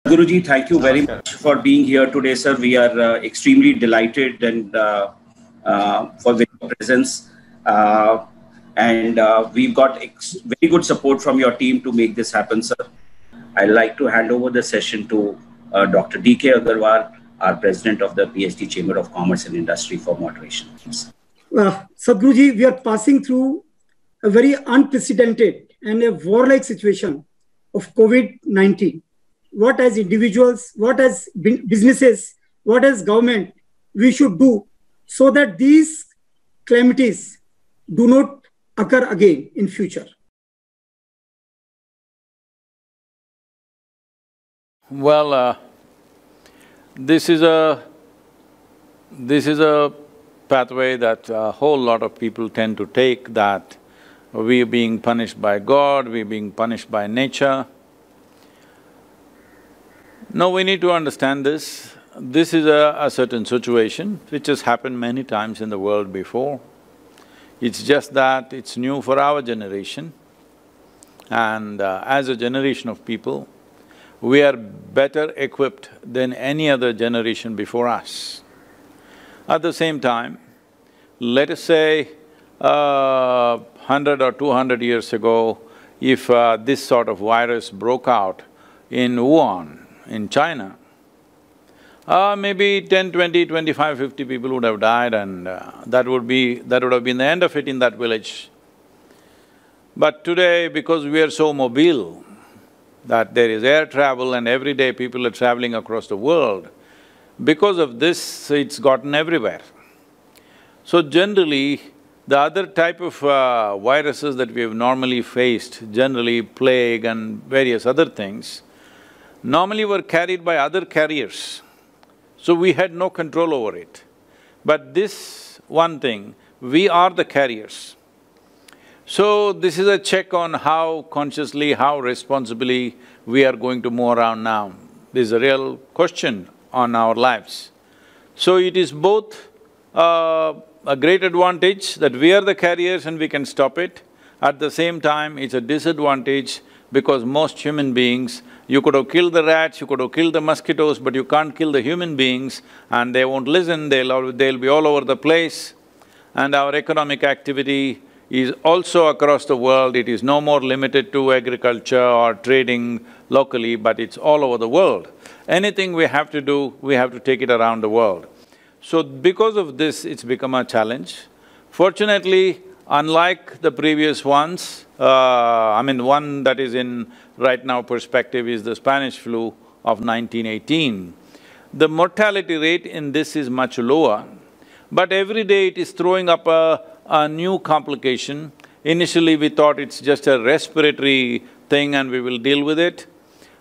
Guruji, thank you very much for being here today, sir. We are extremely delighted and for your presence. We've got very good support from your team to make this happen, sir. I'd like to hand over the session to Dr. D.K. Agarwal, our President of the PhD Chamber of Commerce and Industry, for moderation. Sadhguruji, we are passing through a very unprecedented and a warlike situation of COVID-19. What as individuals, what as businesses, what as government we should do so that these calamities do not occur again in future? Well, this is a pathway that a whole lot of people tend to take, that we are being punished by God, we are being punished by nature. No, we need to understand this. This is a certain situation which has happened many times in the world before. It's just that it's new for our generation, and as a generation of people, we are better equipped than any other generation before us. At the same time, let us say 100 or 200 years ago, if this sort of virus broke out in Wuhan, in China, maybe 10, 20, 25, 50 people would have died, and that would have been the end of it in that village. But today, because we are so mobile, that there is air travel and every day people are traveling across the world, because of this, it's gotten everywhere. So generally, the other type of viruses that we have normally faced, generally plague and various other things, normally were carried by other carriers, so we had no control over it. But this one thing, we are the carriers. So this is a check on how consciously, how responsibly we are going to move around now. This is a real question on our lives. So it is both a great advantage that we are the carriers and we can stop it. At the same time, it's a disadvantage because most human beings, you could have killed the rats, you could have killed the mosquitoes, but you can't kill the human beings, and they won't listen, they'll be all over the place. And our economic activity is also across the world. It is no more limited to agriculture or trading locally, but it's all over the world. Anything we have to do, we have to take it around the world. So because of this, it's become a challenge. Fortunately, unlike the previous ones, one that is in right now perspective is the Spanish flu of 1918. The mortality rate in this is much lower, but every day it is throwing up a new complication. Initially we thought it's just a respiratory thing and we will deal with it,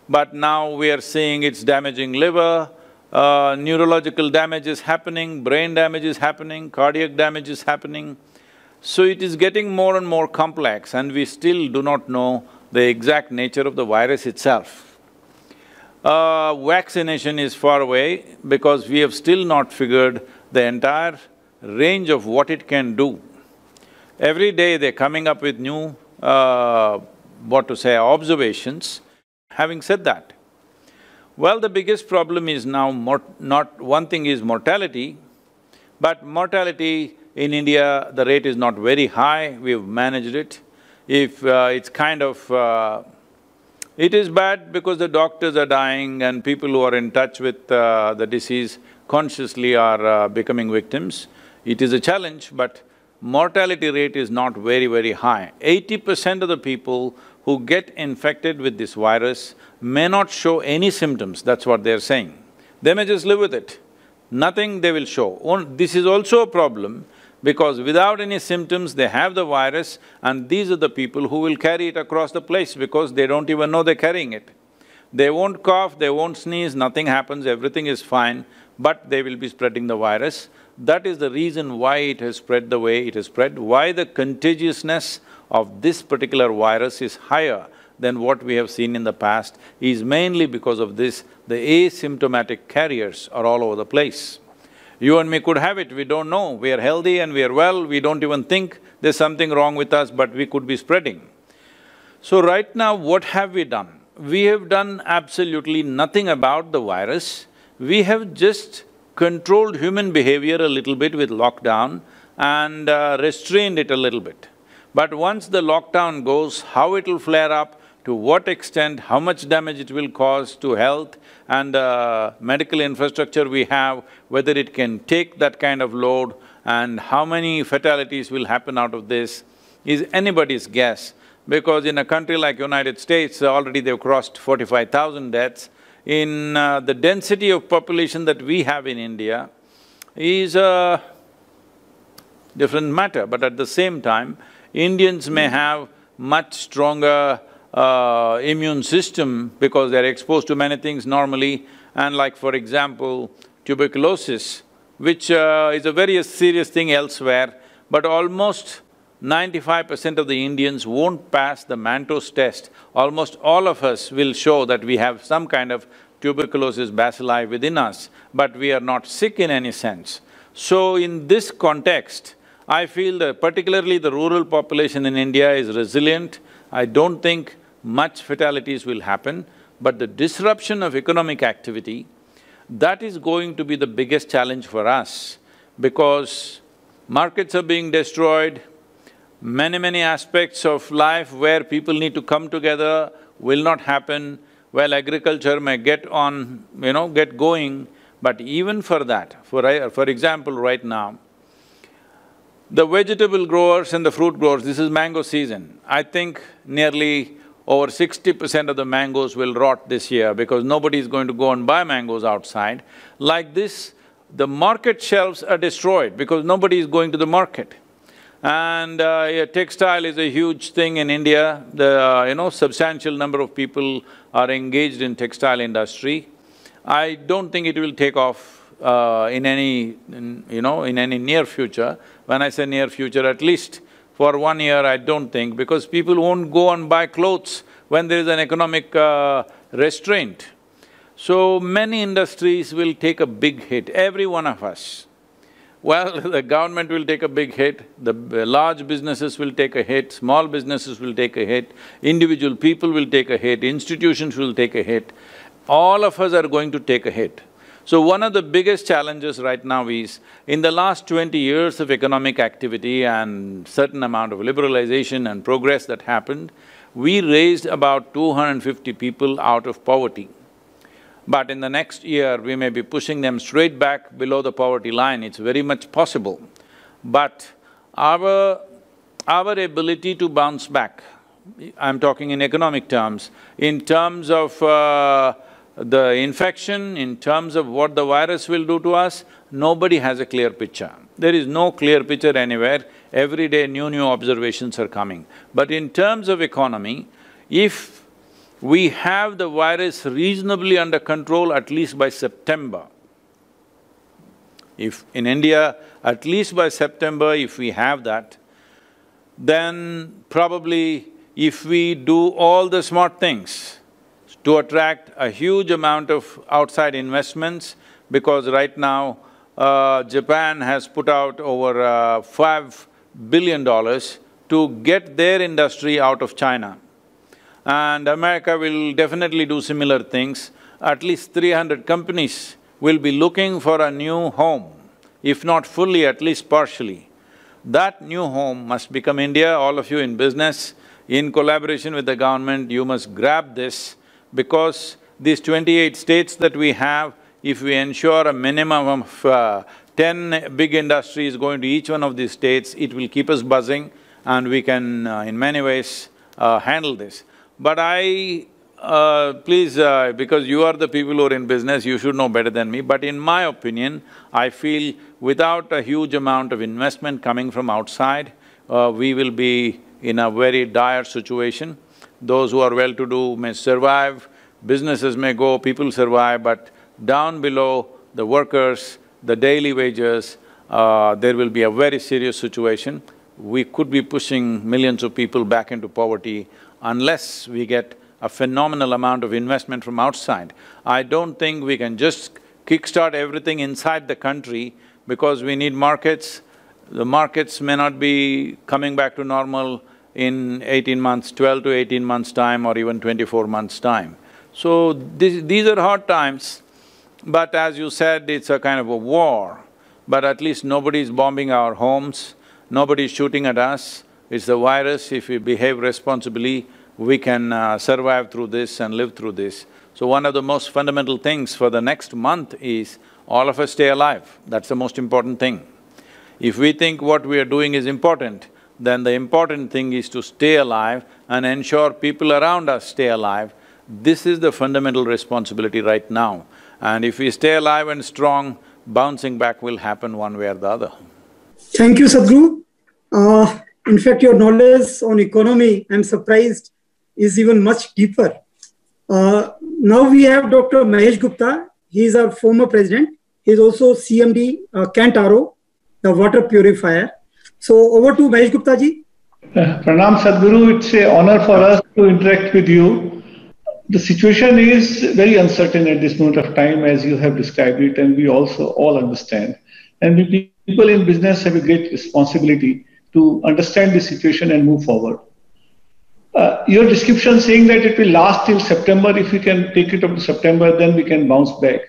but now we are seeing it's damaging liver, neurological damage is happening, brain damage is happening, cardiac damage is happening. So it is getting more and more complex, and we still do not know the exact nature of the virus itself. Vaccination is far away because we have still not figured the entire range of what it can do. Every day they're coming up with new, observations. Having said that, well, the biggest problem is now one thing is mortality, but mortality in India, the rate is not very high, we've managed it. If it's kind of… it is bad because the doctors are dying and people who are in touch with the disease consciously are becoming victims. It is a challenge, but mortality rate is not very, very high. 80% of the people who get infected with this virus may not show any symptoms, that's what they're saying. They may just live with it, nothing they will show. This is also a problem because without any symptoms, they have the virus, and these are the people who will carry it across the place because they don't even know they're carrying it. They won't cough, they won't sneeze, nothing happens, everything is fine, but they will be spreading the virus. That is the reason why it has spread the way it has spread, why the contagiousness of this particular virus is higher than what we have seen in the past, is mainly because of this. The asymptomatic carriers are all over the place. You and me could have it, we don't know, we are healthy and we are well, we don't even think there's something wrong with us, but we could be spreading. So right now, what have we done? we have done absolutely nothing about the virus. We have just controlled human behavior a little bit with lockdown and restrained it a little bit. But once the lockdown goes, how it will flare up, to what extent, how much damage it will cause to health and medical infrastructure we have, whether it can take that kind of load and how many fatalities will happen out of this is anybody's guess. Because in a country like United States, already they've crossed 45,000 deaths. In the density of population that we have in India is a different matter, but at the same time, Indians may have much stronger immune system because they're exposed to many things normally, and like for example, tuberculosis, which is a very serious thing elsewhere, but almost 95% of the Indians won't pass the Mantoux test. Almost all of us will show that we have some kind of tuberculosis bacilli within us, but we are not sick in any sense. So in this context, I feel that particularly the rural population in India is resilient. I don't think much fatalities will happen, but the disruption of economic activity, that is going to be the biggest challenge for us because markets are being destroyed, many aspects of life where people need to come together will not happen. Well, agriculture may get on, get going, but even for that, for example, right now, the vegetable growers and the fruit growers, this is mango season. I think nearly over 60% of the mangoes will rot this year because nobody is going to go and buy mangoes outside. Like this, the market shelves are destroyed because nobody is going to the market. And textile is a huge thing in India. The substantial number of people are engaged in textile industry. I don't think it will take off in any near future. When I say near future, at least for 1 year, I don't think, because people won't go and buy clothes when there is an economic restraint. So many industries will take a big hit, every one of us. Well, the government will take a big hit, the large businesses will take a hit, small businesses will take a hit, individual people will take a hit, institutions will take a hit. All of us are going to take a hit. So one of the biggest challenges right now is, in the last 20 years of economic activity and certain amount of liberalization and progress that happened, we raised about 250 people out of poverty. But in the next year, we may be pushing them straight back below the poverty line, it's very much possible. But our ability to bounce back, I'm talking in economic terms, in terms of the infection, in terms of what the virus will do to us, nobody has a clear picture. There is no clear picture anywhere, every day new observations are coming. But in terms of economy, if we have the virus reasonably under control at least by September, if in India, at least by September, if we have that, then probably if we do all the smart things to attract a huge amount of outside investments, because right now, Japan has put out over $5 billion to get their industry out of China. And America will definitely do similar things. At least 300 companies will be looking for a new home, if not fully, at least partially. That new home must become India. All of you in business, in collaboration with the government, you must grab this, because these 28 states that we have, if we ensure a minimum of 10 big industries going to each one of these states, it will keep us buzzing and we can, in many ways, handle this. But please, because you are the people who are in business, you should know better than me, but in my opinion, I feel without a huge amount of investment coming from outside, we will be in a very dire situation. Those who are well-to-do may survive, businesses may go, people survive, but down below, the workers, the daily wages, there will be a very serious situation. We could be pushing millions of people back into poverty unless we get a phenomenal amount of investment from outside. I don't think we can just kickstart everything inside the country because we need markets. The markets may not be coming back to normal in 18 months, 12 to 18 months' time or even 24 months' time. So these are hard times, but as you said, it's a kind of a war. But at least nobody is bombing our homes, nobody is shooting at us. It's the virus. If we behave responsibly, we can survive through this and live through this. So one of the most fundamental things for the next month is all of us stay alive. That's the most important thing. If we think what we are doing is important, then the important thing is to stay alive and ensure people around us stay alive. This is the fundamental responsibility right now. And if we stay alive and strong, bouncing back will happen one way or the other. Thank you, Sadhguru. In fact, your knowledge on economy, I'm surprised, is even much deeper. Now we have Dr. Mahesh Gupta. He is our former president. He is also CMD, Kent RO, the water purifier. So over to Mahesh Gupta ji. Pranam Sadhguru, it's an honor for us to interact with you. The situation is very uncertain at this moment of time, as you have described it, and we also all understand. And we people in business have a great responsibility to understand the situation and move forward. Your description saying that it will last till September, if we can take it up to September, then we can bounce back.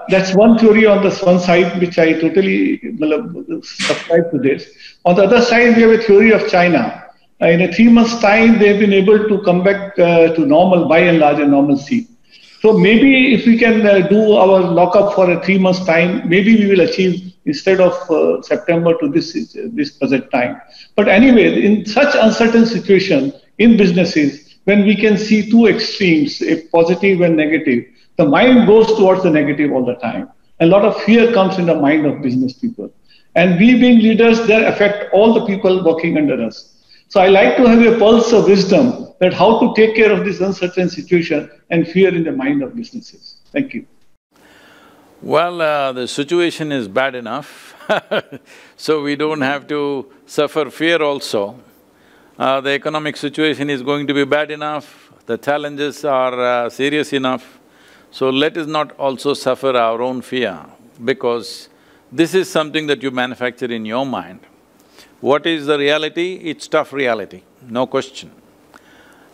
That's one theory on this one side, which I totally subscribe to this. On the other side, we have a theory of China. In a 3 months' time, they've been able to come back to normal, by and large, a normalcy. So maybe if we can do our lockup for a 3 months' time, maybe we will achieve instead of September to this present time. But anyway, in such uncertain situation in businesses, when we can see two extremes, a positive and negative, the mind goes towards the negative all the time. A lot of fear comes in the mind of business people. And we being leaders, they affect all the people working under us. So I like to have a pulse of wisdom that how to take care of this uncertain situation and fear in the mind of businesses. Thank you. Well, the situation is bad enough so we don't have to suffer fear also. The economic situation is going to be bad enough, the challenges are serious enough. So let us not also suffer our own fear, because this is something that you manufacture in your mind. What is the reality? It's tough reality, no question.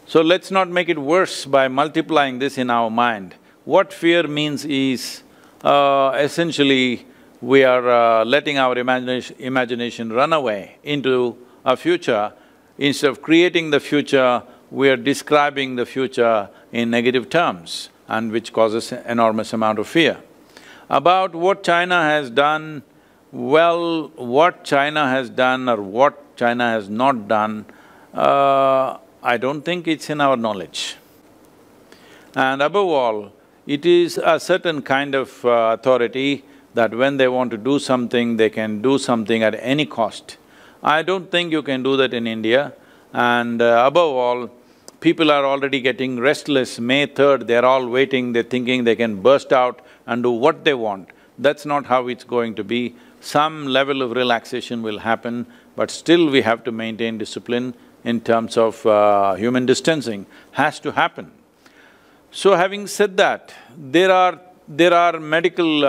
So let's not make it worse by multiplying this in our mind. What fear means is, essentially, we are letting our imagination run away into a future. Instead of creating the future, we are describing the future in negative terms, and which causes enormous amount of fear. About what China has done, well, what China has done or what China has not done, I don't think it's in our knowledge. And above all, it is a certain kind of authority that when they want to do something, they can do something at any cost. I don't think you can do that in India. And above all, people are already getting restless. May 3rd, they're all waiting, they're thinking they can burst out and do what they want. That's not how it's going to be. Some level of relaxation will happen, but still we have to maintain discipline in terms of human distancing, has to happen. So having said that, there are medical,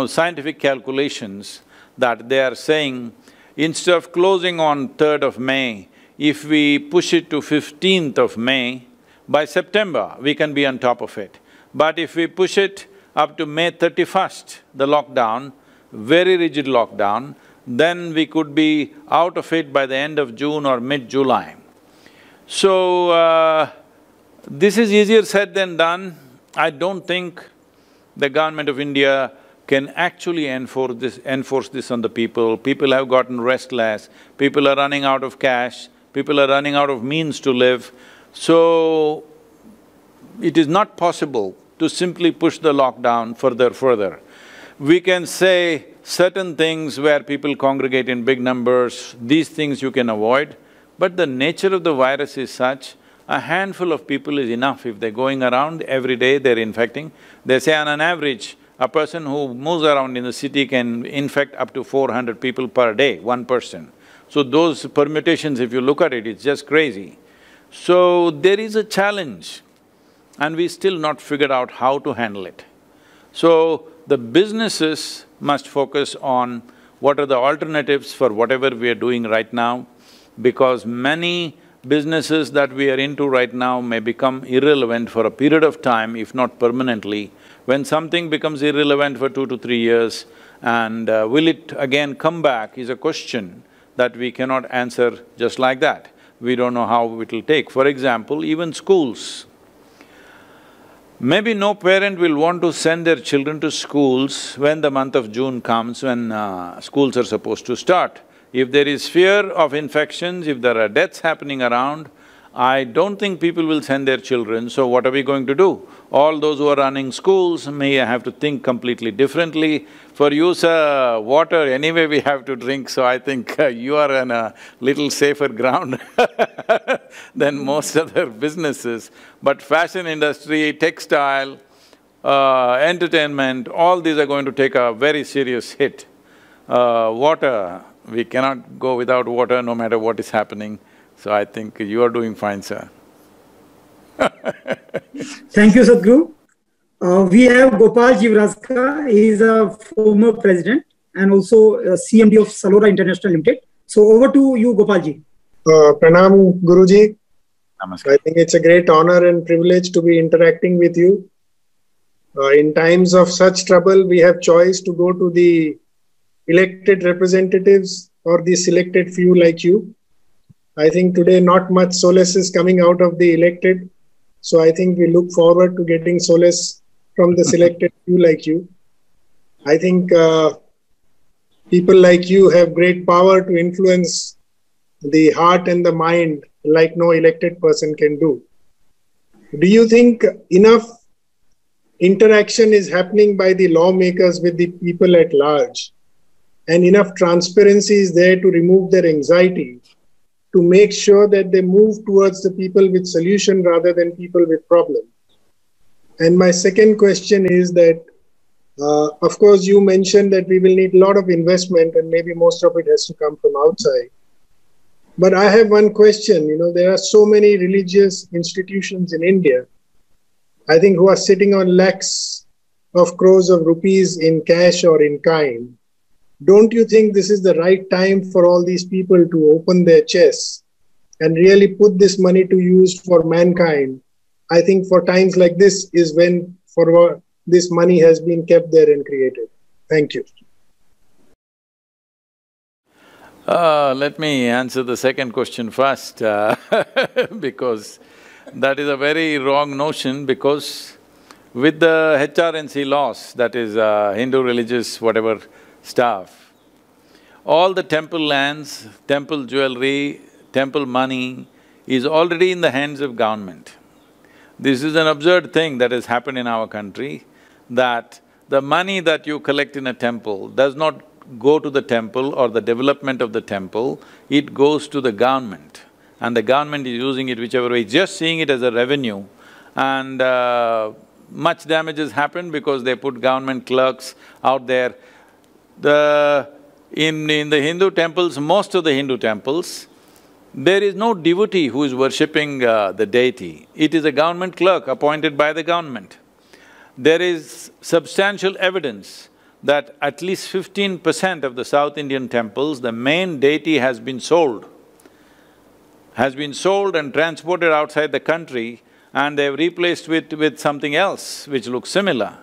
scientific calculations that they are saying, instead of closing on 3rd of May, if we push it to 15th of May, by September we can be on top of it. But if we push it up to May 31st, the lockdown, very rigid lockdown, then we could be out of it by the end of June or mid-July. So, this is easier said than done. I don't think the government of India can actually enforce this on the people. People have gotten restless, people are running out of cash, people are running out of means to live. So, it is not possible to simply push the lockdown further. We can say certain things where people congregate in big numbers, these things you can avoid, but the nature of the virus is such, a handful of people is enough. If they're going around every day, they're infecting. They say on an average, a person who moves around in the city can infect up to 400 people per day, one person. So those permutations, if you look at it, it's just crazy. So there is a challenge and we still not figured out how to handle it. So the businesses must focus on what are the alternatives for whatever we are doing right now. because many businesses that we are into right now may become irrelevant for a period of time, if not permanently. When something becomes irrelevant for 2 to 3 years, and will it again come back is a question that we cannot answer just like that. We don't know how it'll take. For example, even schools. Maybe no parent will want to send their children to schools when the month of June comes, when schools are supposed to start. If there is fear of infections, if there are deaths happening around, I don't think people will send their children, so what are we going to do? All those who are running schools may have to think completely differently. For you, sir, water anyway we have to drink, so I think you are on a little safer ground than most other businesses. But fashion industry, textile, entertainment, all these are going to take a very serious hit. Water, we cannot go without water no matter what is happening. So I think you are doing fine, sir. Thank you, Sadhguru. We have Gopal Jivraska. He is a former president and also a CMD of Salora International Limited. So over to you, Gopalji. Pranam, Guruji. Namaskar. I think it's a great honor and privilege to be interacting with you. In times of such trouble, we have choice to go to the elected representatives or the selected few like you. I think today not much solace is coming out of the elected. So I think we look forward to getting solace from the selected few like you. I think people like you have great power to influence the heart and the mind like no elected person can do. Do you think enough interaction is happening by the lawmakers with the people at large and enough transparency is there to remove their anxiety, to make sure that they move towards the people with solution rather than people with problem? And my second question is that, of course, you mentioned that we will need a lot of investment and maybe most of it has to come from outside. But I have one question, there are so many religious institutions in India, I think, who are sitting on lakhs of crores of rupees in cash or in kind. Don't you think this is the right time for all these people to open their chests and really put this money to use for mankind? I think for times like this is when this money has been kept there and created. Thank you. Let me answer the second question first because that is a very wrong notion, because with the HRNC laws, that is Hindu religious whatever stuff, all the temple lands, temple jewelry, temple money is already in the hands of government. This is an absurd thing that has happened in our country, that the money that you collect in a temple does not go to the temple or the development of the temple, it goes to the government. And the government is using it whichever way, just seeing it as a revenue. And much damage has happened because they put government clerks out there. In the Hindu temples, most of the Hindu temples, there is no devotee who is worshipping the deity. It is a government clerk appointed by the government. There is substantial evidence that at least 15% of the South Indian temples, the main deity has been sold and transported outside the country, and they've replaced with something else which looks similar.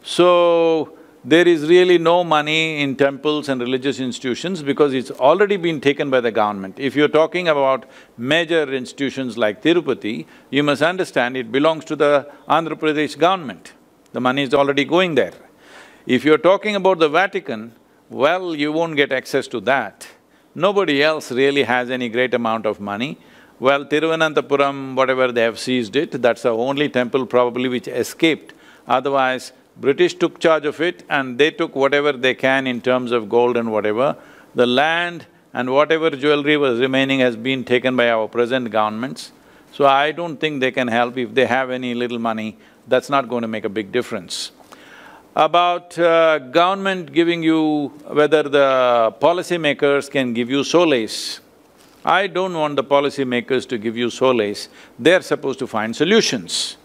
So, there is really no money in temples and religious institutions because it's already been taken by the government. If you're talking about major institutions like Tirupati, you must understand it belongs to the Andhra Pradesh government. The money is already going there. If you're talking about the Vatican, well, you won't get access to that. Nobody else really has any great amount of money. Well, Thiruvananthapuram, whatever, they have seized it, that's the only temple probably which escaped. Otherwise, British took charge of it and they took whatever they can in terms of gold and whatever. The land and whatever jewelry was remaining has been taken by our present governments. So I don't think they can help. If they have any little money, that's not going to make a big difference. About government giving you… whether the policymakers can give you solace, I don't want the policymakers to give you solace, they're supposed to find solutions.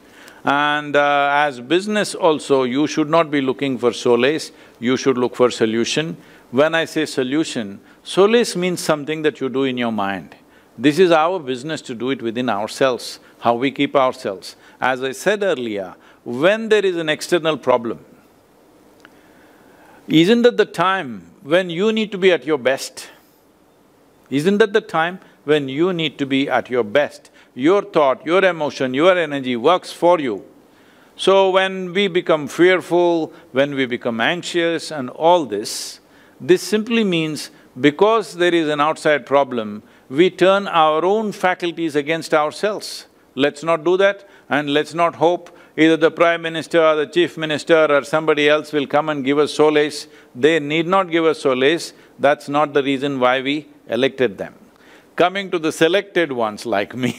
And as business also, you should not be looking for solace, you should look for solution. When I say solution, solace means something that you do in your mind. This is our business to do it within ourselves, how we keep ourselves. As I said earlier, when there is an external problem, isn't that the time when you need to be at your best? Isn't that the time when you need to be at your best? Your thought, your emotion, your energy works for you. So when we become fearful, when we become anxious and all this simply means because there is an outside problem, we turn our own faculties against ourselves. Let's not do that, and let's not hope either the Prime Minister or the Chief Minister or somebody else will come and give us solace. They need not give us solace, that's not the reason why we elected them. Coming to the selected ones like me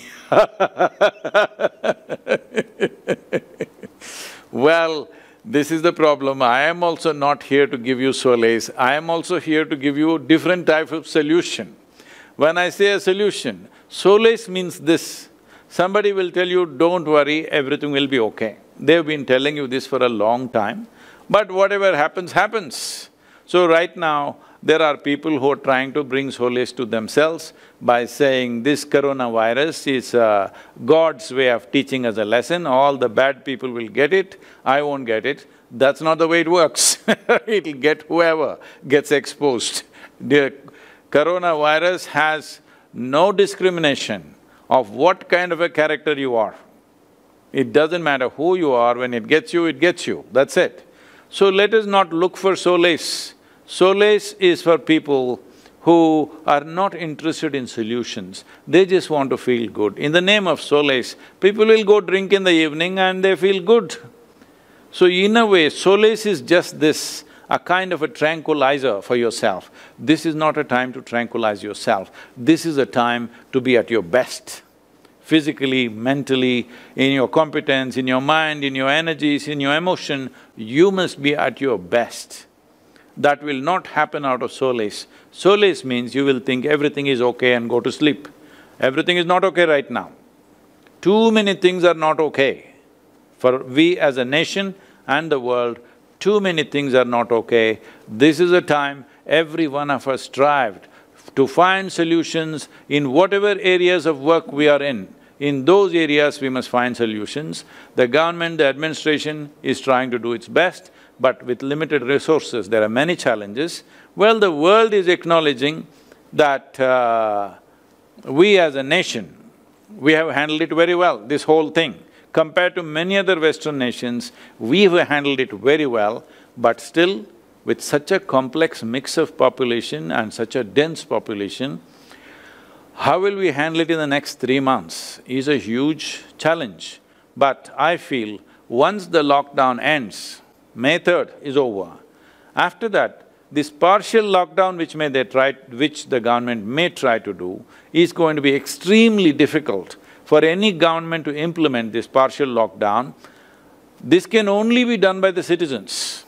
well, this is the problem. I am also not here to give you solace, I am also here to give you different type of solution. When I say a solution, solace means this. Somebody will tell you, don't worry, everything will be okay. They've been telling you this for a long time, but whatever happens, happens. So right now, there are people who are trying to bring solace to themselves by saying this coronavirus is God's way of teaching us a lesson, all the bad people will get it, I won't get it. That's not the way it works it'll get whoever gets exposed. The coronavirus has no discrimination of what kind of a character you are. It doesn't matter who you are, when it gets you, that's it. So let us not look for solace. Solace is for people who are not interested in solutions, they just want to feel good. In the name of solace, people will go drink in the evening and they feel good. So in a way, solace is just this, a kind of a tranquilizer for yourself. This is not a time to tranquilize yourself, this is a time to be at your best. Physically, mentally, in your competence, in your mind, in your energies, in your emotion, you must be at your best. That will not happen out of solace. Solace means you will think everything is okay and go to sleep. Everything is not okay right now. Too many things are not okay. For we as a nation and the world, too many things are not okay. This is a time every one of us strived to find solutions in whatever areas of work we are in. In those areas we must find solutions. The government, the administration is trying to do its best, but with limited resources, there are many challenges. Well, the world is acknowledging that we as a nation, we have handled it very well, this whole thing. Compared to many other Western nations, we have handled it very well, but still, with such a complex mix of population and such a dense population, how will we handle it in the next 3 months is a huge challenge. But I feel once the lockdown ends, May 3rd is over. After that, this partial lockdown which the government may try to do is going to be extremely difficult for any government to implement this partial lockdown. This can only be done by the citizens.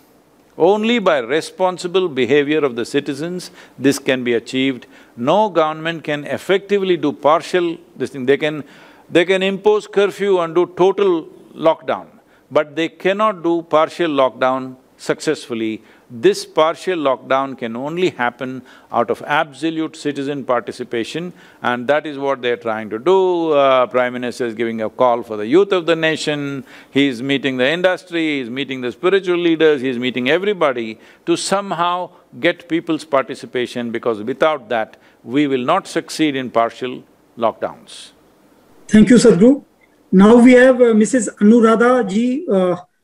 Only by responsible behavior of the citizens, this can be achieved. No government can effectively do partial this thing. They can impose curfew and do total lockdown, but they cannot do partial lockdown successfully. This partial lockdown can only happen out of absolute citizen participation, and that is what they're trying to do. Prime Minister is giving a call for the youth of the nation, he's meeting the industry, he's meeting the spiritual leaders, he's meeting everybody to somehow get people's participation, because without that, we will not succeed in partial lockdowns. Thank you, Sadhguru. Now we have Mrs. Anuradha ji.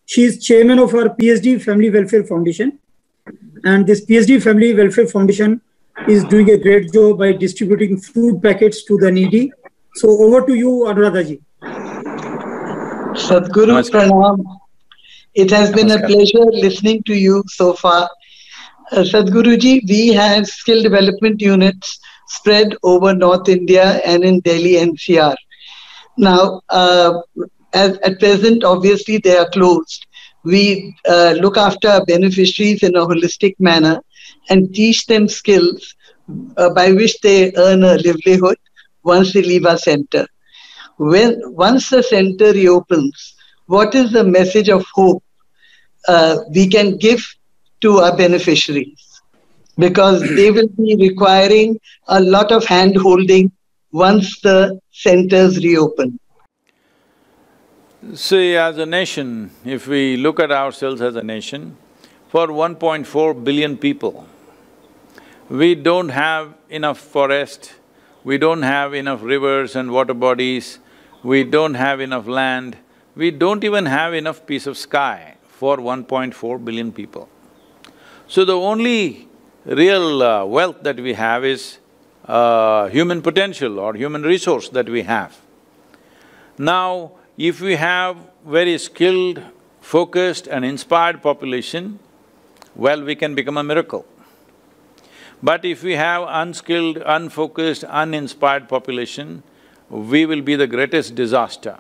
She is chairman of our PhD Family Welfare Foundation. And this PhD Family Welfare Foundation is doing a great job by distributing food packets to the needy. So over to you, Anuradha ji. Sadhguru Pranam. It has been a pleasure listening to you so far. Sadhguru ji, we have skill development units spread over North India and in Delhi NCR. Now, at present, obviously, they are closed. We look after our beneficiaries in a holistic manner and teach them skills by which they earn a livelihood once they leave our center. Once the center reopens, what is the message of hope we can give to our beneficiaries? Because they will be requiring a lot of hand-holding once the centers reopen? See, as a nation, if we look at ourselves as a nation, for 1.4 billion people, we don't have enough forest, we don't have enough rivers and water bodies, we don't have enough land, we don't even have enough piece of sky for 1.4 billion people. So the only real wealth that we have is human potential or human resource that we have. Now, if we have very skilled, focused and inspired population, well, we can become a miracle. But if we have unskilled, unfocused, uninspired population, we will be the greatest disaster.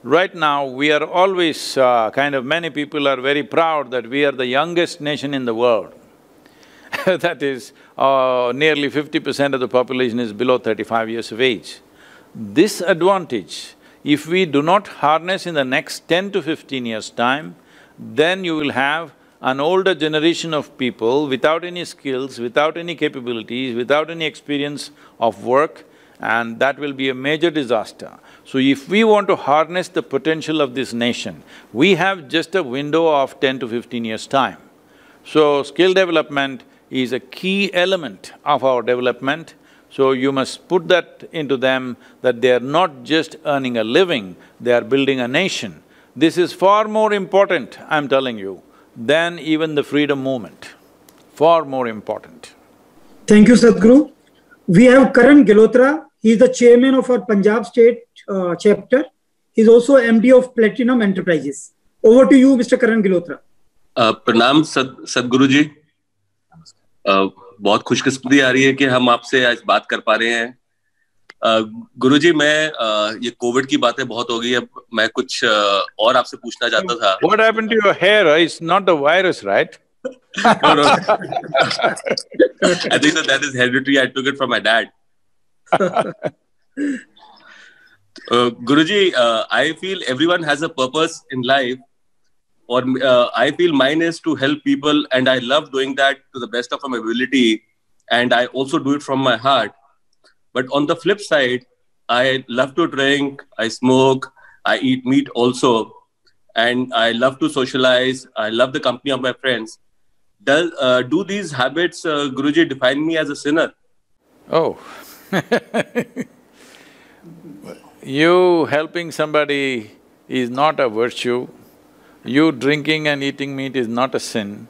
Right now, we are always many people are very proud that we are the youngest nation in the world. That is, nearly 50% of the population is below 35 years of age. This advantage, if we do not harness in the next 10 to 15 years' time, then you will have an older generation of people without any skills, without any capabilities, without any experience of work, and that will be a major disaster. So if we want to harness the potential of this nation, we have just a window of 10 to 15 years' time. So skill development is a key element of our development. So you must put that into them that they are not just earning a living, they are building a nation. This is far more important, I'm telling you, than even the freedom movement, far more important. Thank you, Sadhguru. We have Karan Gilotra. He is the chairman of our Punjab State chapter. He is also MD of Platinum Enterprises. Over to you, Mr. Karan Gilotra. प्रणाम सदगुरु जी। बहुत खुशकिस्मती आ रही है कि हम आपसे आज बात कर पा रहे हैं। गुरु जी, मैं ये कोविड की बातें बहुत हो गई है, मैं कुछ और आपसे पूछना चाहता था। What happened to your hair? It's not the virus, right? No, no. I think that is hereditary. I took it from my dad. Guruji, I feel everyone has a purpose in life, or I feel mine is to help people, and I love doing that to the best of my ability, and I also do it from my heart. But on the flip side, I love to drink, I smoke, I eat meat also, and I love to socialize. I love the company of my friends. Do these habits, Guruji, define me as a sinner? Oh You helping somebody is not a virtue. You drinking and eating meat is not a sin.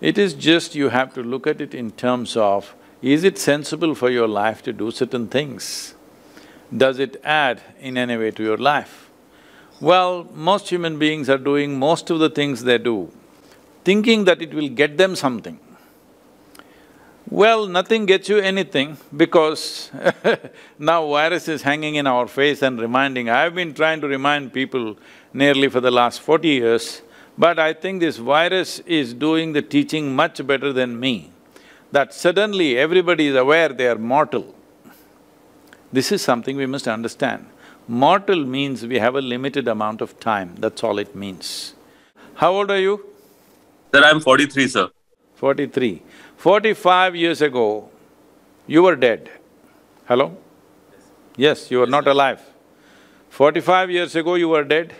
It is just you have to look at it in terms of, is it sensible for your life to do certain things? Does it add in any way to your life? Well, most human beings are doing most of the things they do, thinking that it will get them something. Well, nothing gets you anything because now virus is hanging in our face and reminding. I've been trying to remind people nearly for the last 40 years, but I think this virus is doing the teaching much better than me, that suddenly everybody is aware they are mortal. This is something we must understand. Mortal means we have a limited amount of time, that's all it means. How old are you? Sir, I'm 43, sir. 43. 45 years ago, you were dead. Hello? Yes, you were not alive. 45 years ago, you were dead.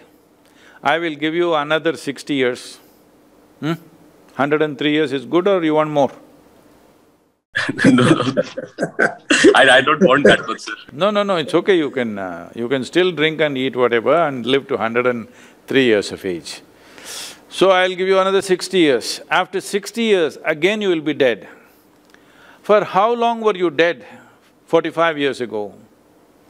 I will give you another 60 years. 103 years is good, or you want more? No, I don't want that much, sir. No, it's okay, you can still drink and eat whatever and live to 103 years of age. So I'll give you another 60 years. After 60 years, again you will be dead. For how long were you dead 45 years ago?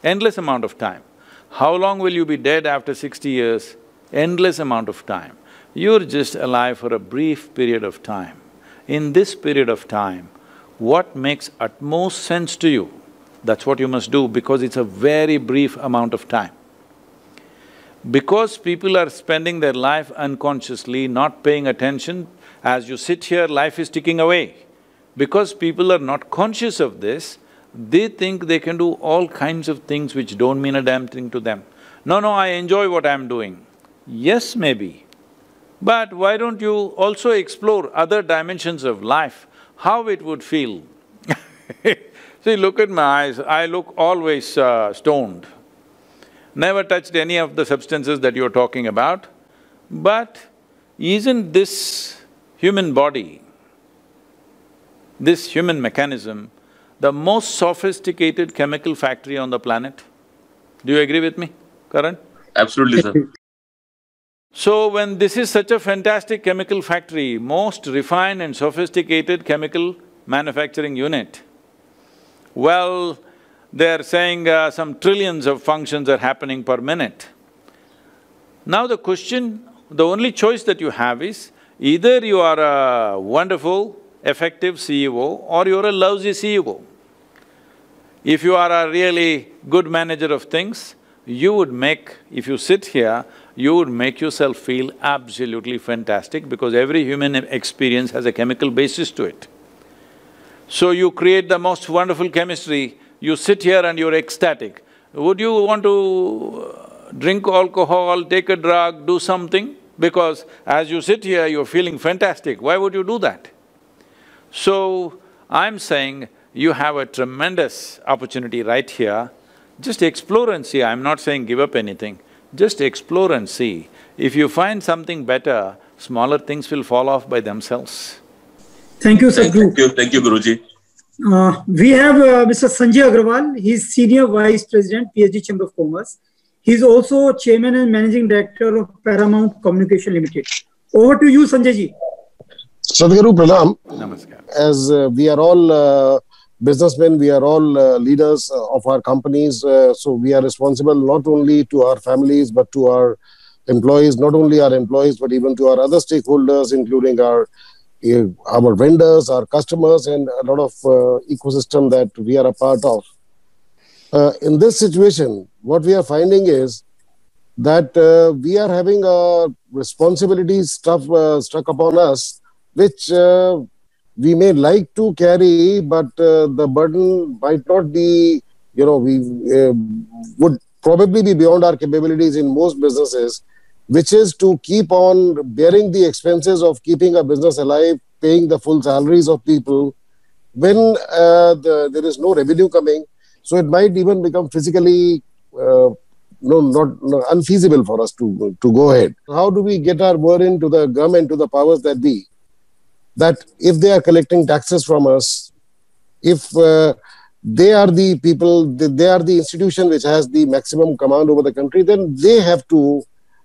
Endless amount of time. How long will you be dead after 60 years? Endless amount of time. You're just alive for a brief period of time. In this period of time, what makes utmost sense to you, that's what you must do, because it's a very brief amount of time. Because people are spending their life unconsciously, not paying attention, as you sit here, life is ticking away. Because people are not conscious of this, they think they can do all kinds of things which don't mean a damn thing to them. No, I enjoy what I'm doing. Yes, maybe. But why don't you also explore other dimensions of life, how it would feel? See, look at my eyes, I look always stoned. Never touched any of the substances that you're talking about. But isn't this human body, this human mechanism, the most sophisticated chemical factory on the planet? Do you agree with me, Karan? Absolutely, sir. So when this is such a fantastic chemical factory, most refined and sophisticated chemical manufacturing unit, well, they're saying some trillions of functions are happening per minute. Now the question, the only choice that you have is, either you are a wonderful, effective CEO or you're a lousy CEO. If you are a really good manager of things, you would make… if you sit here, you would make yourself feel absolutely fantastic because every human experience has a chemical basis to it. So you create the most wonderful chemistry, you sit here and you're ecstatic. Would you want to drink alcohol, take a drug, do something? Because as you sit here, you're feeling fantastic, why would you do that? So, I'm saying you have a tremendous opportunity right here. Just explore and see, I'm not saying give up anything, just explore and see. If you find something better, smaller things will fall off by themselves. Thank you, Sadhguru. Thank you, Guruji. We have Mr. Sanjay Agrawal. He's Senior Vice President, PhD Chamber of Commerce. He's also Chairman and Managing Director of Paramount Communication Limited. Over to you, Sanjay ji. Sadhguru, pranam. Namaskar. As we are all businessmen, we are all leaders of our companies, so we are responsible not only to our families but to our employees, not only our employees but even to our other stakeholders, including our vendors, our customers, and a lot of ecosystem that we are a part of. In this situation, what we are finding is that we are having a responsibility struck upon us, which we may like to carry, but the burden might not be, we would probably be beyond our capabilities in most businesses, which is to keep on bearing the expenses of keeping a business alive, paying the full salaries of people when there is no revenue coming. So it might even become physically unfeasible for us to go ahead. How do we get our word into the government, to the powers that be, that if they are collecting taxes from us, if they are the people, they are the institution which has the maximum command over the country, then they have to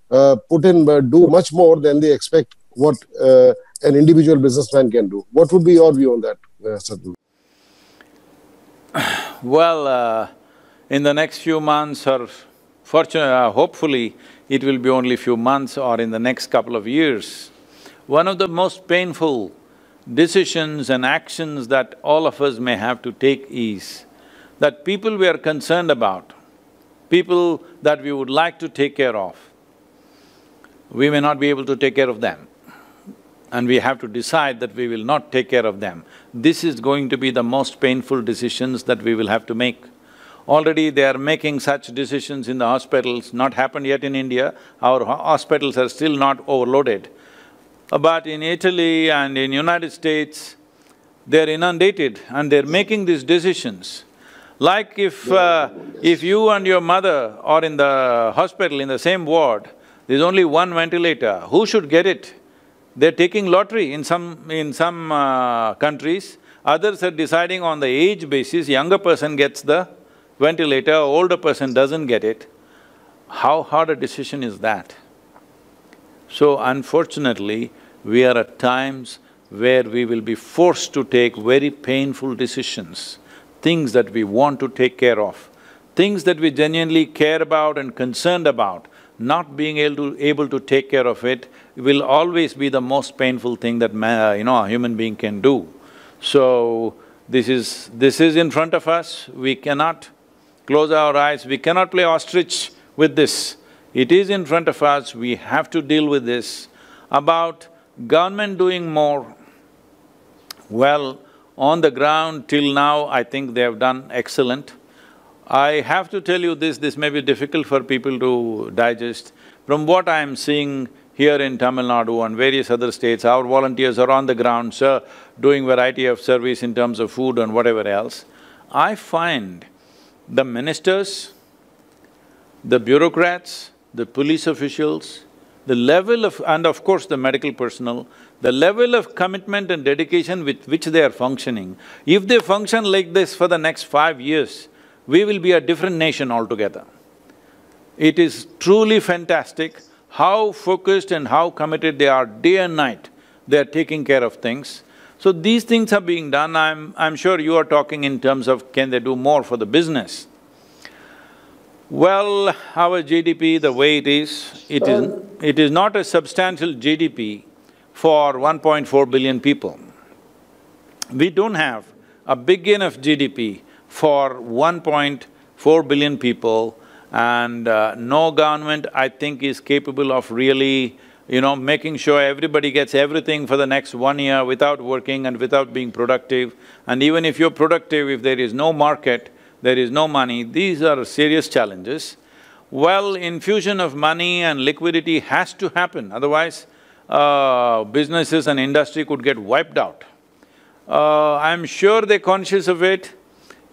do much more than they expect what an individual businessman can do. What would be your view on that, Sadhguru? Well, in the next few months or hopefully it will be only few months or in the next couple of years, one of the most painful decisions and actions that all of us may have to take is that people we are concerned about, people that we would like to take care of, we may not be able to take care of them. And we have to decide that we will not take care of them. This is going to be the most painful decisions that we will have to make. Already they are making such decisions in the hospitals, not happened yet in India, our hospitals are still not overloaded. But in Italy and in United States, they're inundated and they're making these decisions. Like if you and your mother are in the hospital, in the same ward, there's only one ventilator, who should get it? They're taking lottery in some countries, others are deciding on the age basis, younger person gets the ventilator, older person doesn't get it. How hard a decision is that? So unfortunately, we are at times where we will be forced to take very painful decisions, things that we want to take care of, things that we genuinely care about and concerned about. Not being able to take care of it will always be the most painful thing that a human being can do. So, this is in front of us, we cannot close our eyes, we cannot play ostrich with this. It is in front of us, we have to deal with this. About government doing more, well, on the ground till now, I think they have done excellent. I have to tell you this may be difficult for people to digest. From what I am seeing here in Tamil Nadu and various other states, our volunteers are on the ground, doing variety of service in terms of food and whatever else. I find the ministers, the bureaucrats, the police officials, the level of… and of course the medical personnel, the level of commitment and dedication with which they are functioning, if they function like this for the next 5 years, we will be a different nation altogether. It is truly fantastic how focused and how committed they are day and night. They are taking care of things. So these things are being done. I'm sure you are talking in terms of can they do more for the business. Well, our GDP, the way it is not a substantial GDP for 1.4 billion people. We don't have a big enough GDP for 1.4 billion people, and no government, I think, is capable of really, making sure everybody gets everything for the next 1 year without working and without being productive. And even if you're productive, if there is no market, there is no money, these are serious challenges. Well, infusion of money and liquidity has to happen, otherwise businesses and industry could get wiped out. I'm sure they're conscious of it,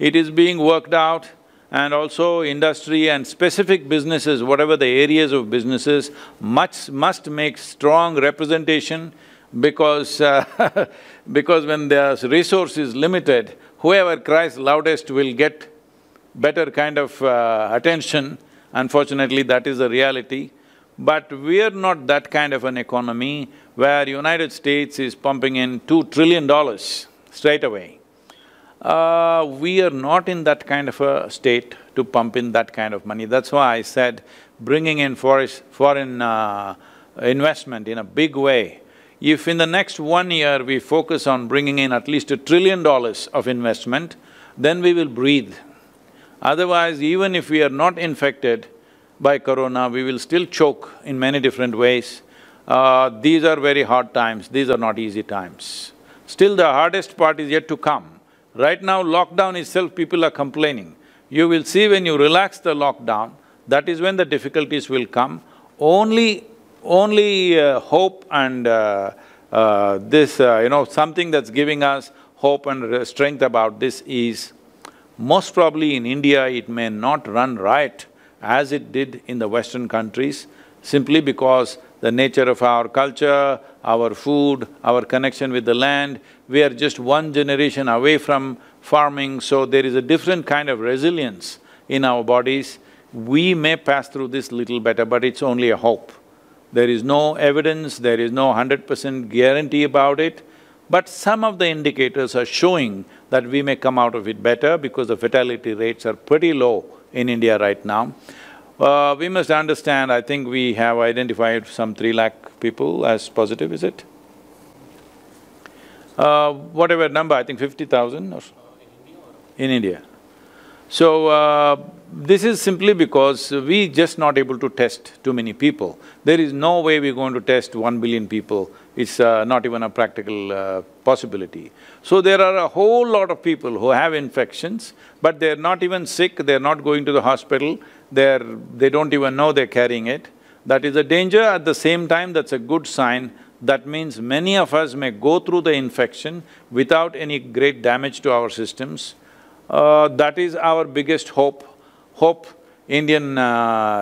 it is being worked out, and also industry and specific businesses, whatever the areas of businesses, must make strong representation because because when the resource is limited, whoever cries loudest will get better kind of attention. Unfortunately, that is the reality. But we are not that kind of an economy where United States is pumping in $2 trillion straight away. We are not in that kind of a state to pump in that kind of money. That's why I said bringing in foreign investment in a big way. If in the next 1 year we focus on bringing in at least $1 trillion of investment, then we will breathe. Otherwise, even if we are not infected by corona, we will still choke in many different ways. These are very hard times, these are not easy times. Still, the hardest part is yet to come. Right now, lockdown itself, people are complaining. You will see when you relax the lockdown, that is when the difficulties will come. Only hope and something that's giving us hope and strength about this is, most probably in India, it may not run right as it did in the Western countries, simply because the nature of our culture, our food, our connection with the land, we are just 1 generation away from farming, so there is a different kind of resilience in our bodies. We may pass through this little better, but it's only a hope. There is no evidence, there is no 100% guarantee about it, but some of the indicators are showing that we may come out of it better because the fatality rates are pretty low in India right now. We must understand, I think we have identified some 3 lakh people as positive, is it? Whatever number, I think 50,000 or… in India. So, this is simply because we just not able to test too many people. There is no way we're going to test 1 billion people, it's not even a practical possibility. So there are a whole lot of people who have infections, but they're not even sick, they're not going to the hospital, they don't even know they're carrying it. That is a danger. At the same time, that's a good sign. That means many of us may go through the infection without any great damage to our systems. That is our biggest hope. Indian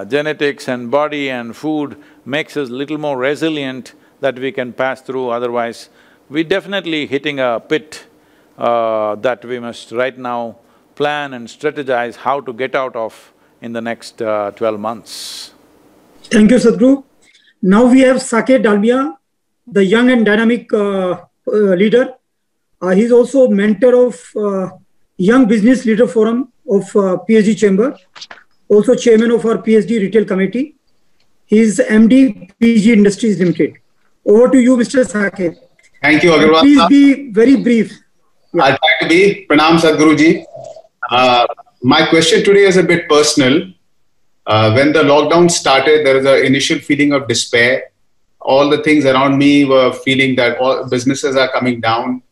genetics and body and food makes us little more resilient that we can pass through, otherwise we're definitely hitting a pit that we must right now plan and strategize how to get out of in the next 12 months. Thank you, Sadhguru. Now we have Saket Dalmia, the young and dynamic leader. He's also mentor of Young Business Leader Forum of PhD Chamber, also chairman of our PhD Retail Committee. He is MD PG Industries Limited. Over to you, Mr. Saket. Thank you, Agarwal. Please be very brief. Yeah. I'll try to be. Pranam Sadhguru ji. My question today is a bit personal. When the lockdown started, there was an initial feeling of despair. All the things around me were feeling that all businesses are coming down,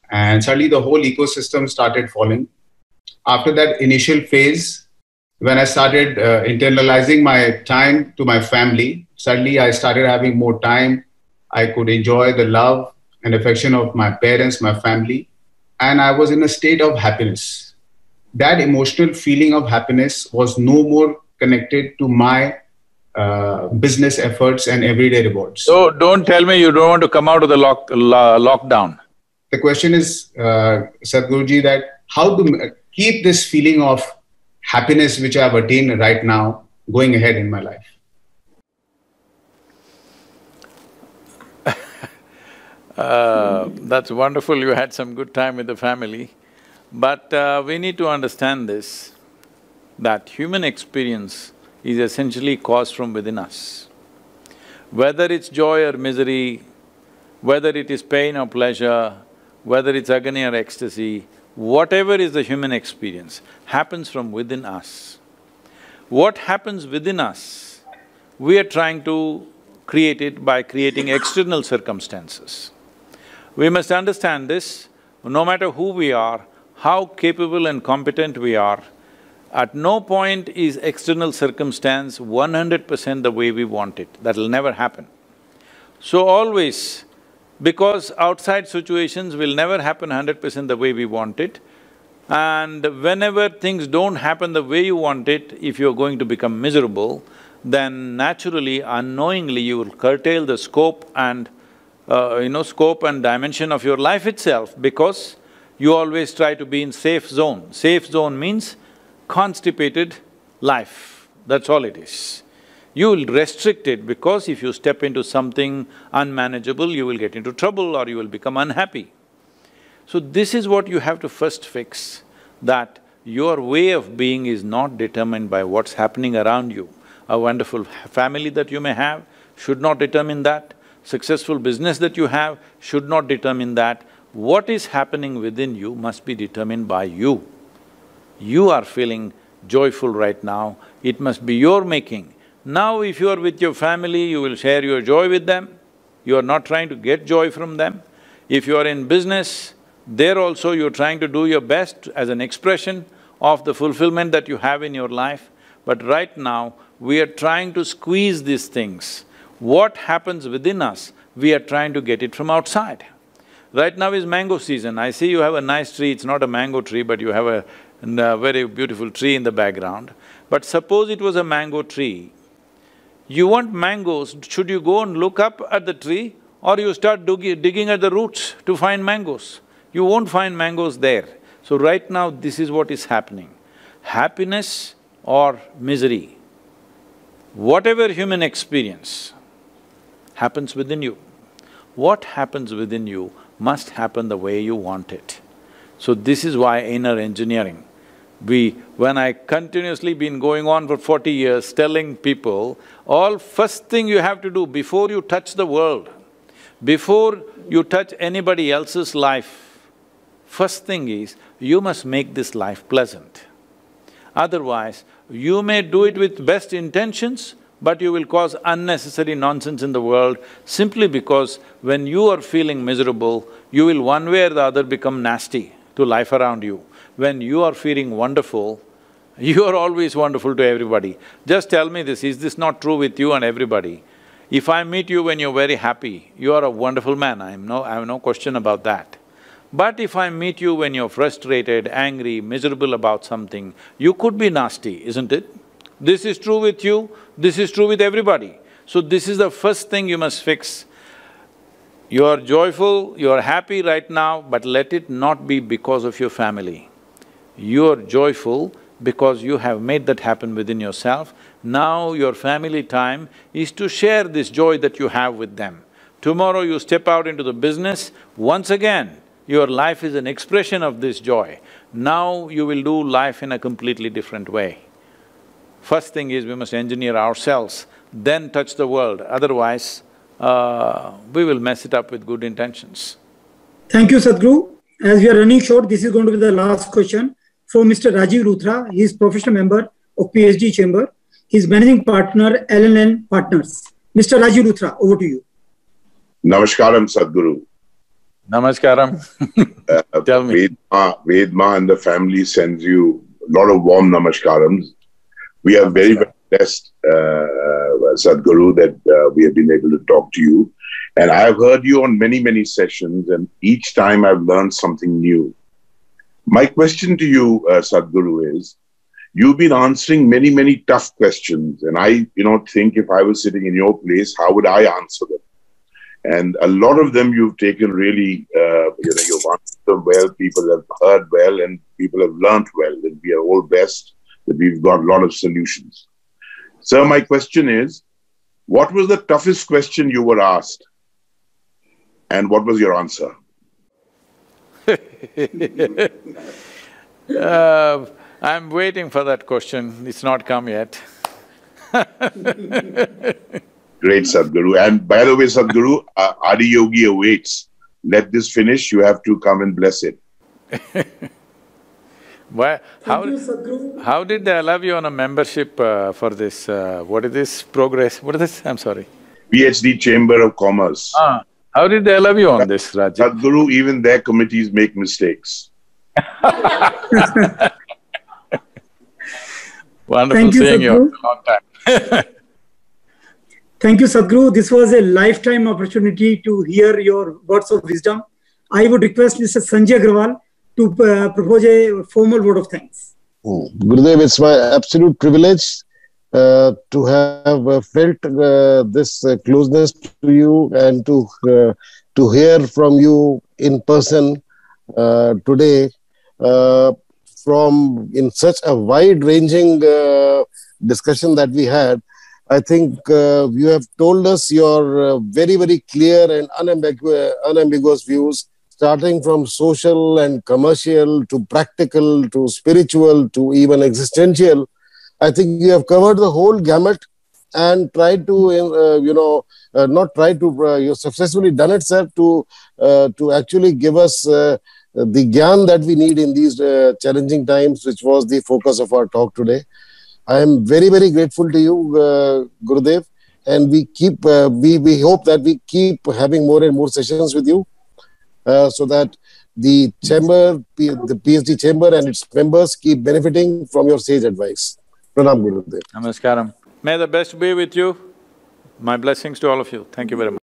and suddenly the whole ecosystem started falling. After that initial phase, when I started internalizing my time to my family, suddenly I started having more time. I could enjoy the love and affection of my parents, my family, and I was in a state of happiness. that emotional feeling of happiness was no more connected to my business efforts and everyday rewards. So don't tell me you don't want to come out of the lockdown. The question is, Sadhguruji, that how to keep this feeling of happiness which I have attained right now going ahead in my life. That's wonderful, you had some good time with the family. But we need to understand this, that human experience is essentially caused from within us. Whether it's joy or misery, whether it is pain or pleasure, whether it's agony or ecstasy, whatever is the human experience happens from within us. What happens within us, we are trying to create it by creating external circumstances. We must understand this, no matter who we are, how capable and competent we are, at no point is external circumstance 100% the way we want it. That'll never happen. So always, because outside situations will never happen 100% the way we want it, and whenever things don't happen the way you want it, if you're going to become miserable, then naturally, unknowingly you will curtail the scope and scope and dimension of your life itself, because you always try to be in safe zone. Safe zone means constipated life, that's all it is. You will restrict it because if you step into something unmanageable, you will get into trouble or you will become unhappy. So this is what you have to first fix, that your way of being is not determined by what's happening around you. A wonderful family that you may have should not determine that. Successful business that you have should not determine that. What is happening within you must be determined by you. You are feeling joyful right now, it must be your making. Now if you are with your family, you will share your joy with them, you are not trying to get joy from them. If you are in business, there also you're trying to do your best as an expression of the fulfillment that you have in your life. But right now, we are trying to squeeze these things. What happens within us, we are trying to get it from outside. Right now is mango season, I see you have a nice tree, it's not a mango tree, but you have a very beautiful tree in the background. But suppose it was a mango tree, you want mangoes, should you go and look up at the tree or you start digging at the roots to find mangoes? You won't find mangoes there. So right now, this is what is happening. Happiness or misery, whatever human experience happens within you. What happens within you must happen the way you want it. So this is why inner engineering. When I continuously been going on for 40 years telling people, first thing you have to do before you touch the world, before you touch anybody else's life, first thing is, you must make this life pleasant. Otherwise, you may do it with best intentions, but you will cause unnecessary nonsense in the world simply because when you are feeling miserable, you will one way or the other become nasty to life around you. When you are feeling wonderful, you are always wonderful to everybody. Just tell me this, is this not true with you and everybody? If I meet you when you're very happy, you are a wonderful man, I have no question about that. But if I meet you when you're frustrated, angry, miserable about something, you could be nasty, isn't it? This is true with you, this is true with everybody. So this is the first thing you must fix. You are joyful, you are happy right now, but let it not be because of your family. You are joyful because you have made that happen within yourself. Now your family time is to share this joy that you have with them. Tomorrow you step out into the business, once again, your life is an expression of this joy. Now you will do life in a completely different way. First thing is we must engineer ourselves, then touch the world, otherwise we will mess it up with good intentions. Thank you, Sadhguru. As we are running short, this is going to be the last question from Mr. Rajiv Luthra. He is professional member of PhD Chamber. He is managing partner, LNN Partners. Mr. Rajiv Luthra, over to you. Namaskaram, Sadhguru. Namaskaram. Tell me. Vedma and the family sends you a lot of warm namaskarams. We are very, very blessed, Sadhguru, that we have been able to talk to you. And I have heard you on many, many sessions, and each time I've learned something new. My question to you, Sadhguru, is you've been answering many, many tough questions. And I, think if I was sitting in your place, how would I answer them? And a lot of them you've taken really, you've answered them well, people have heard well, and people have learnt well. And we are all blessed that we've got a lot of solutions. Sir, my question is, what was the toughest question you were asked? And what was your answer? I'm waiting for that question, it's not come yet. Great, Sadhguru. And by the way, Sadhguru, Adi Yogi awaits. Let this finish, you have to come and bless it. Why? How did they allow you on a membership for this, what is this, progress, what is this, I'm sorry? PhD Chamber of Commerce. How did they allow you on this, Rajiv? Sadhguru, even their committees make mistakes. Wonderful seeing you after a long time. Thank you, Sadhguru. This was a lifetime opportunity to hear your words of wisdom. I would request Mr. Sanjay Agrawal to propose a formal word of thanks. Gurudev, it's my absolute privilege to have felt this closeness to you and to hear from you in person today from in such a wide-ranging discussion that we had. I think you have told us your very, very clear and unambiguous views, starting from social and commercial to practical to spiritual to even existential. I think you have covered the whole gamut and tried to, you've successfully done it, sir, to actually give us the gyan that we need in these challenging times, which was the focus of our talk today. I am very, very grateful to you, Gurudev, and we hope that we keep having more and more sessions with you, so that the chamber, the PhD chamber and its members keep benefiting from your sage advice. Pranam, Gurudev. Namaskaram. May the best be with you. My blessings to all of you. Thank you very much.